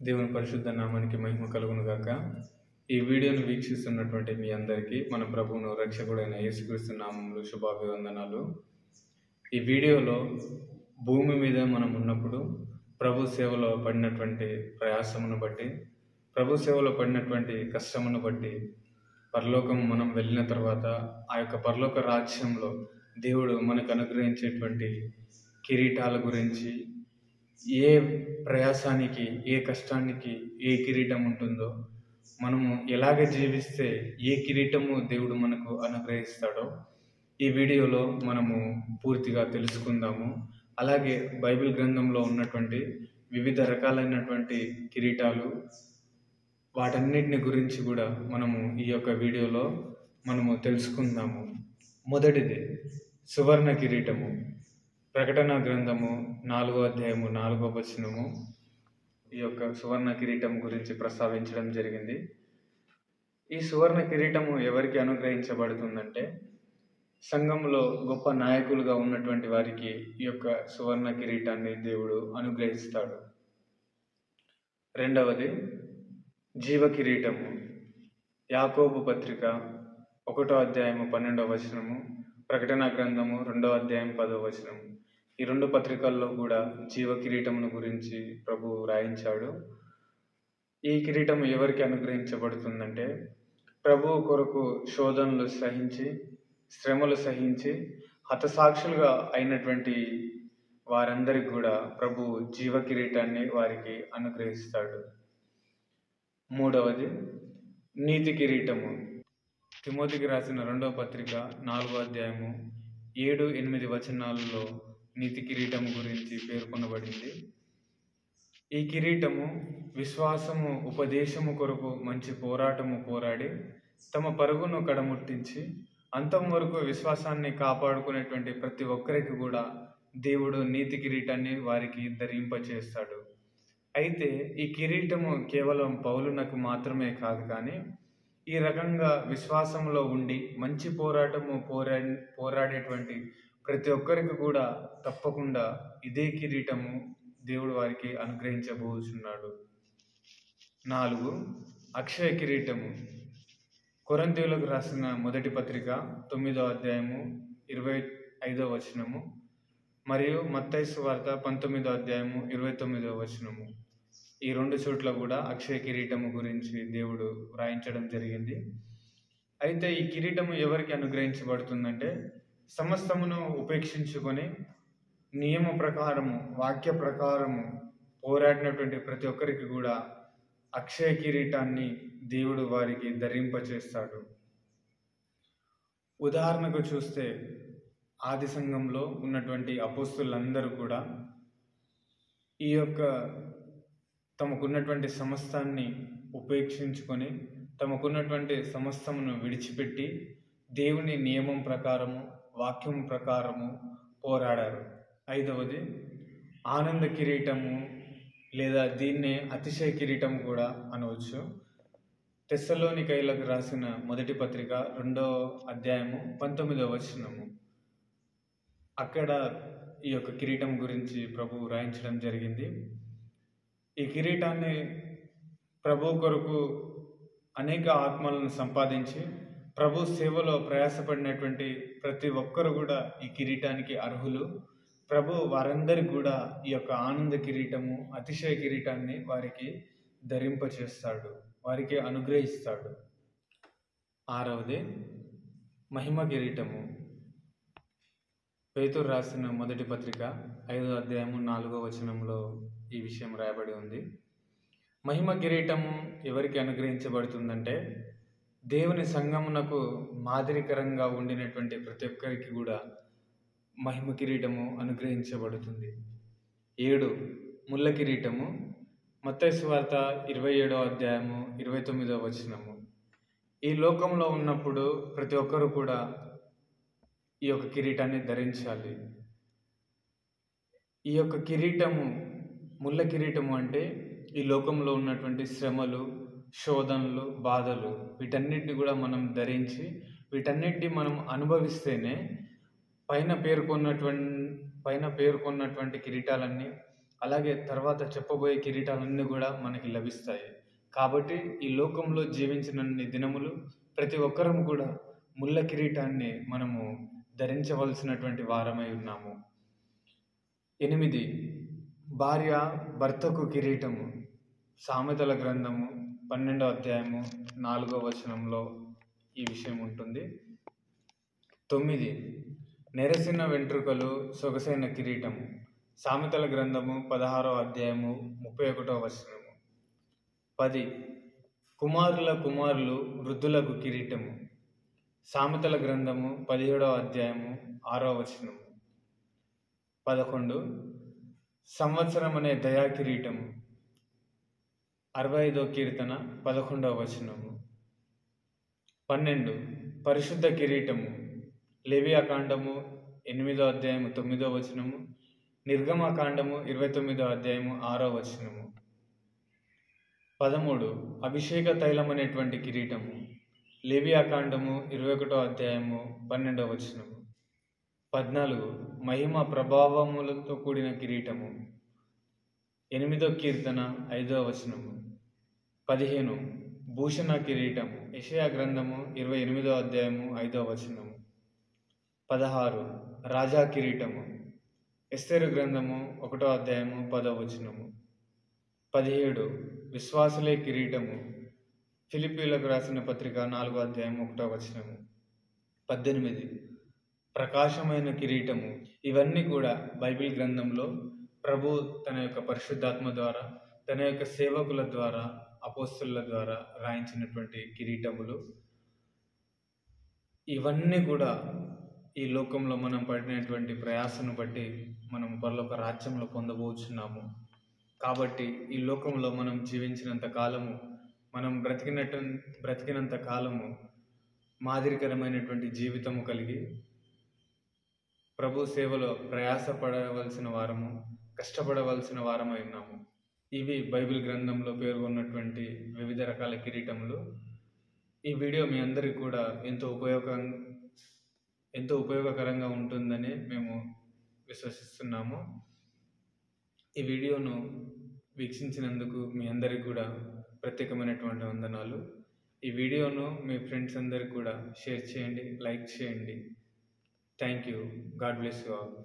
దేవుని పరిశుద్ధ నామానికి మహిమ కలుగును గాక. ఈ వీడియోను వీక్షిస్తున్నటువంటి మీ అందరికీ మన ప్రభువును రక్షకుడైన యేసుక్రీస్తు నామములో శుభాభివందనాలు. ఈ వీడియోలో భూమి మీద మనం ఉన్నప్పుడు ప్రభు సేవలో పడినటువంటి ప్రయాసమును బట్టి, ప్రభు సేవలో పడినటువంటి కష్టమును బట్టి, పరలోకం మనం వెళ్ళిన తర్వాత ఆ యొక్క పరలోక రాజ్యంలో దేవుడు మనకు అనుగ్రహించేటువంటి కిరీటాల గురించి, ఏ ప్రయాసానికి, ఏ కష్టానికి ఏ కిరీటం ఉంటుందో, మనము ఎలాగ జీవిస్తే ఏ కిరీటము దేవుడు మనకు అనుగ్రహిస్తాడో ఈ వీడియోలో మనము పూర్తిగా తెలుసుకుందాము. అలాగే బైబిల్ గ్రంథంలో ఉన్నటువంటి వివిధ రకాలైనటువంటి కిరీటాలు, వాటన్నిటిని గురించి కూడా మనము ఈ యొక్క వీడియోలో మనము తెలుసుకుందాము. మొదటిది సువర్ణ కిరీటము. ప్రకటన గ్రంథము 4వ అధ్యాయము 4వ వచనము ఈ యొక్క సువర్ణ కిరీటం గురించి ప్రస్తావించడం జరిగింది. ఈ సువర్ణ కిరీటము ఎవరికి అనుగ్రహించబడుతుందంటే, సంఘంలో గొప్ప నాయకులుగా ఉన్నటువంటి వారికి ఈ యొక్క సువర్ణ కిరీటాన్ని దేవుడు అనుగ్రహిస్తాడు. రెండవది జీవ కిరీటము. యాకోబు పత్రిక 1వ అధ్యాయము 12వ వచనము, ప్రకటన గ్రంథము 2వ అధ్యాయం 10వ వచనము, ఈ రెండు పత్రికల్లో కూడా జీవ కిరీటమును గురించి ప్రభు రాయించాడు. ఈ కిరీటము ఎవరికి అనుగ్రహించబడుతుందంటే, ప్రభు కొరకు శోధనలు సహించి, శ్రమలు సహించి హతసాక్షులుగా అయినటువంటి వారందరికి కూడా ప్రభు జీవ కిరీటాన్ని వారికి అనుగ్రహిస్తాడు. మూడవది నీతి కిరీటము. తిమోతికి రాసిన 2వ పత్రిక 4వ అధ్యాయము 7-8 వచనాలలో నీతి కిరీటము గురించి పేర్కొనబడింది. ఈ కిరీటము విశ్వాసము, ఉపదేశము కొరకు మంచి పోరాటము పోరాడి తమ పరుగును కడముట్టించి అంతం వరకు విశ్వాసాన్ని కాపాడుకునేటువంటి ప్రతి ఒక్కరికి కూడా దేవుడు నీతి కిరీటాన్ని వారికి ధరింపచేస్తాడు. అయితే ఈ కిరీటము కేవలం పౌలునకు మాత్రమే కాదు, కానీ ఈ రకంగా విశ్వాసంలో ఉండి మంచి పోరాటము పోరాడేటువంటి ప్రతి ఒక్కరికి కూడా తప్పకుండా ఇదే కిరీటము దేవుడు వారికి అనుగ్రహించబోచున్నాడు. 4 అక్షయ కిరీటము. కొరింథీయులకు రాసిన మొదటి పత్రిక 9వ అధ్యాయము 25వ వచనము మరియు మత్తయి సువార్త 19వ అధ్యాయము 29వ వచనము, ఈ రెండు చోట్ల కూడా అక్షయ కిరీటము గురించి దేవుడు వ్రాయించడం జరిగింది. అయితే ఈ కిరీటము ఎవరికి అనుగ్రహించబడుతుందంటే, సమస్తమును ఉపేక్షించుకొని నియమ ప్రకారము, వాక్య ప్రకారము పోరాడినటువంటి ప్రతి ఒక్కరికి కూడా అక్షయ కిరీటాన్ని దేవుడు వారికి ధరింపచేస్తాడు. ఉదాహరణకు చూస్తే, ఆది సంఘంలో ఉన్నటువంటి అపోస్తులందరూ కూడా ఈ యొక్క తమకున్నటువంటి సమస్తాన్ని ఉపేక్షించుకొని, తమకున్నటువంటి సమస్తమును విడిచిపెట్టి దేవుని నియమం ప్రకారము, వాక్యం ప్రకారము పోరాడారు. 5వది ఆనంద కిరీటము, లేదా దీన్నే అతిశయ కిరీటం కూడా అనవచ్చు. తెస్సలోనికైలకు రాసిన మొదటి పత్రిక 2వ అధ్యాయము 19వ వచనము, అక్కడ ఈ యొక్క కిరీటం గురించి ప్రభు రాయించడం జరిగింది. ఈ కిరీటాన్ని ప్రభు కొరకు అనేక ఆత్మలను సంపాదించి ప్రభు సేవలో ప్రయాసపడినటువంటి ప్రతి ఒక్కరు కూడా ఈ కిరీటానికి అర్హులు. ప్రభు వారందరికీ కూడా ఈ యొక్క ఆనంద కిరీటము, అతిశయ కిరీటాన్ని వారికి ధరింపచేస్తాడు, వారికి అనుగ్రహిస్తాడు. 6వది మహిమ కిరీటము. పేతురు రాసిన మొదటి పత్రిక 5వ అధ్యాయము 4వ వచనంలో ఈ విషయం రాయబడి ఉంది. మహిమ కిరీటము ఎవరికి అనుగ్రహించబడుతుందంటే, దేవుని సంఘమునకు మాదిరికరంగా ఉండినటువంటి ప్రతి ఒక్కరికి కూడా మహిమ కిరీటము అనుగ్రహించబడుతుంది. 7 ముళ్ళ కిరీటము. మత్తయి సువార్త 27వ అధ్యాయము 29వ వచనము, ఈ లోకంలో ఉన్నప్పుడు ప్రతి ఒక్కరు కూడా ఈ యొక్క కిరీటాన్ని ధరించాలి. ఈ యొక్క కిరీటము, ముళ్ళ కిరీటము అంటే ఈ లోకంలో ఉన్నటువంటి శ్రమలు, శోధనలు, బాధలు, వీటన్నిటిని కూడా మనం ధరించి వీటన్నిటిని మనం అనుభవిస్తేనే పైన పేర్కొన్నటువంటి కిరీటాలన్నీ అలాగే తర్వాత చెప్పబోయే కిరీటాలన్నీ కూడా మనకి లభిస్తాయి. కాబట్టి ఈ లోకంలో జీవించినన్ని దినములు ప్రతి ఒక్కరం కూడా ముళ్ళ కిరీటాన్ని మనము ధరించవలసినటువంటి వారమై ఉన్నాము. 8 భార్య భర్తకు కిరీటము. సామెతల గ్రంథము 12వ అధ్యాయము 4వ వచనంలో ఈ విషయం ఉంటుంది. 9 నెరసిన వెంట్రుకలు సొగసైన కిరీటము. సామెతల గ్రంథము 16వ అధ్యాయము 31వ వచనము. 10 కుమారుల కుమారులు వృద్ధులకు కిరీటము. సామెతల గ్రంథము 17వ అధ్యాయము 6వ వచనము. 11 సంవత్సరం అనే దయా కిరీటము. 65వ కీర్తన 11వ వచనము. 12 పరిశుద్ధ కిరీటము. లేవియాకాండము 8వ అధ్యాయము 9వ వచనము. నిర్గమకాండము 29వ అధ్యాయము 6వ వచనము. 13 అభిషేక తైలం అనేటువంటి కిరీటము. లేవియాకాండము 21వ అధ్యాయము 12వ వచనము. 14 మహిమ ప్రభావములతో కూడిన కిరీటము. 8వ కీర్తన 5వ వచనము. 15 భూషణ కిరీటము. యెషయా గ్రంథము 28వ అధ్యాయము 5వ వచనము. 16 రాజా కిరీటము. ఎస్తేరు గ్రంథము 1వ అధ్యాయము 10వ వచనము. 17 విశ్వాసులే కిరీటము. ఫిలిప్పీలకు రాసిన పత్రిక 4వ అధ్యాయము 1వ వచనము. 18 ప్రకాశమైన కిరీటము. ఇవన్నీ కూడా బైబిల్ గ్రంథంలో ప్రభు తన యొక్క పరిశుద్ధాత్మ ద్వారా, తన యొక్క సేవకుల ద్వారా, అపోస్తలుల ద్వారా రాయించినటువంటి కిరీటములు. ఇవన్నీ కూడా ఈ లోకంలో మనం పడినటువంటి ప్రయాసను బట్టి మనం పరలోక రాజ్యంలో పొందబోచున్నాము. కాబట్టి ఈ లోకంలో మనం జీవించినంత కాలము, మనం బ్రతికినంత కాలము మాదిరికరమైనటువంటి జీవితము కలిగి ప్రభు సేవలో ప్రయాసపడవలసిన వారము, కష్టపడవలసిన వారమై ఉన్నాము. ఇవి బైబిల్ గ్రంథంలో పేర్కొన్నటువంటి వివిధ రకాల కిరీటములు. ఈ వీడియో మీ అందరికీ కూడా ఎంతో ఉపయోగకరంగా ఉంటుందని మేము విశ్వసిస్తున్నాము. ఈ వీడియోను వీక్షించినందుకు మీ అందరికీ కూడా ప్రత్యేకమైనటువంటి వందనాలు. ఈ వీడియోను మీ ఫ్రెండ్స్ అందరికీ కూడా షేర్ చేయండి, లైక్ చేయండి. Thank you. God bless you all.